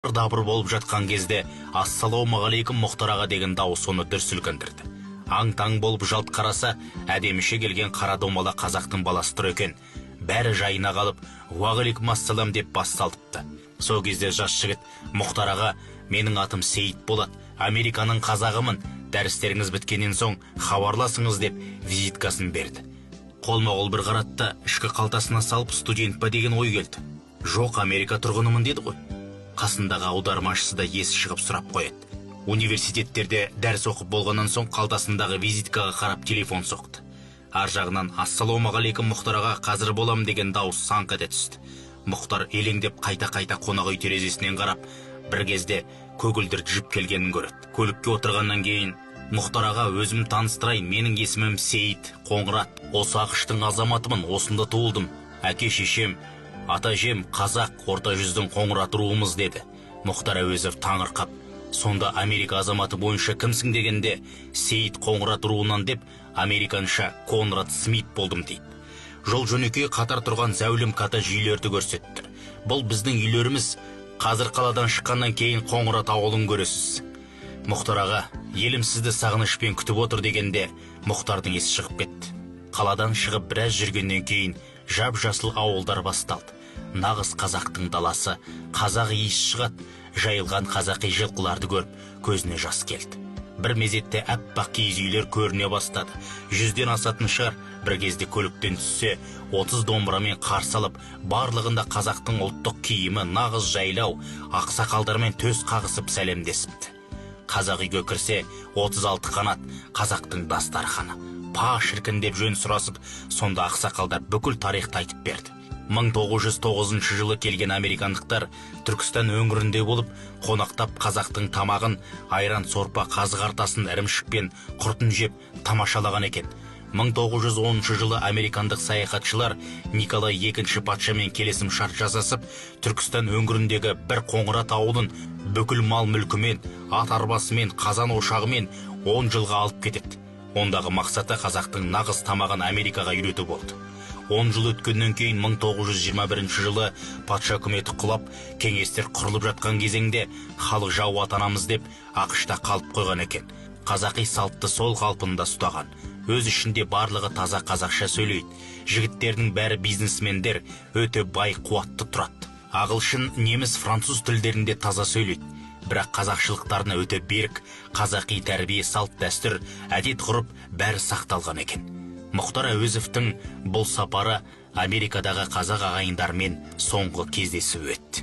Дабыр болып жатқан кезде ассалаумағалейкум Мұхтар аға деген дауыс оны дүр сілкіндірді. Аң-таң болып жалт қараса, әдеміше келген қара домала қазақтың баласы тұр екен. Бәрі жайына қалып, уағалейкум ассалам деп бас салыпты. Сол кезде жас жігіт: Мұхтар аға, менің атым Сейіт болады, Американың қазағымын, дәрістеріңіз біткеннен соң хабарласыңыз деп визиткасын берді. Қолма-қол бір қаратты, ішкі қалтасына салып, студент па деген ой келді. Жоқ, Америка тұрғынымын деді ғой. Қасындағы аудармашысы да есі шығып сұрап қояды. Университеттерде дәріс оқып болғаннан соң қалтасындағы визиткаға қарап телефон соқты. Ар жағынан ассалаумағалейкум Мұхтар аға, қазір болам деген дауыс саңқ ете түсті. Мұхтар елеңдеп қайта-қайта қонақ үй терезесінен қарап, бір кезде көгілдір джип келгенін көреді. Көлікке отырғаннан кейін: Мұхтар аға, өзім таныстырайын, менің есімім Сейіт, Қоңырат, осы ақштың азаматымын, осында туылдым. Әке-шешем, ата-жем қазақ, орта жүздің Қоңырат руымыз деді. Мұхтар әуезов таңырқап: сонда Америка азаматы бойынша кімсің дегенде, Сейіт Қоңырат руынан деп, американша Конрад Смит болдым дейді. Жол жөнекей қатар тұрған зәулім коттедж үйлерді көрсетті. Бұл біздің үйлеріміз, қазір қаладан шыққаннан кейін Қоңырат ауылын көресіз. Мұхтар аға, елім сізді сағынышпен күтіп отыр дегенде, Мұхтардың есі шығып кетті. Қаладан шығып біраз жүргеннен кейін жап-жасыл ауылдар басталды. Нағыз қазақтың даласы, қазақ иісі шығады. Жайылған қазақи жылқыларды көріп, көзіне жас келді. Бір мезетте аппақ киіз үйлер көріне бастады. 100-ден асатын шығар. Бір кезде көліктен түссе, 30 домбырамен қарсы алып, барлығында қазақтың ұлттық киімі, нағыз жайлау, ақсақалдармен төс қағысып сәлемдесіпті. Қазақ үйге кірсе, 36 қанат қазақтың дастарханы. Па шіркін деп жөн сұрасып, сонда ақсақалдар бүкіл тарихты айтып берді. 1909 жылы келген американдықтар Түркістан өңірінде болып, қонақтап қазақтың тамағын, айран сорпа, қазы-қартасын, ірімшікпен, құртын жеп тамашалаған екен. 1910 жылы американдық саяхатшылар Николай II патшамен келісім шарт жасасып, Түркістан өңіріндегі бір Қоңырат ауылын бүкіл мал мүлкімен, ат арбасымен, қазан ошағымен 10 жылға алып кетеді. Ондағы мақсаты қазақтың нағыз тамағын Америкаға үйрету болды. 10 жыл өткеннен кейін 1921 жылы патша үкіметі құлап, кеңестер құрылып жатқан кезеңде халық жау атанамыз деп ақшта қалып қойған екен. Қазақи салтты сол қалпында ұстаған. Өз ішінде барлығы таза қазақша сөйлейді. Жігіттердің бәрі бизнесмендер, өте бай, қуатты тұрады. Ағылшын, неміс, француз тілдерінде таза сөйлейді. Бірақ қазақшылықтарына өте берік, қазақи тәрбие, салт, дәстүр, әдет ғұрып бәрі сақталған екен. Мұхтар әуезовтің бұл сапары Америкадағы қазақ ағайындармен соңғы кездесу өтті.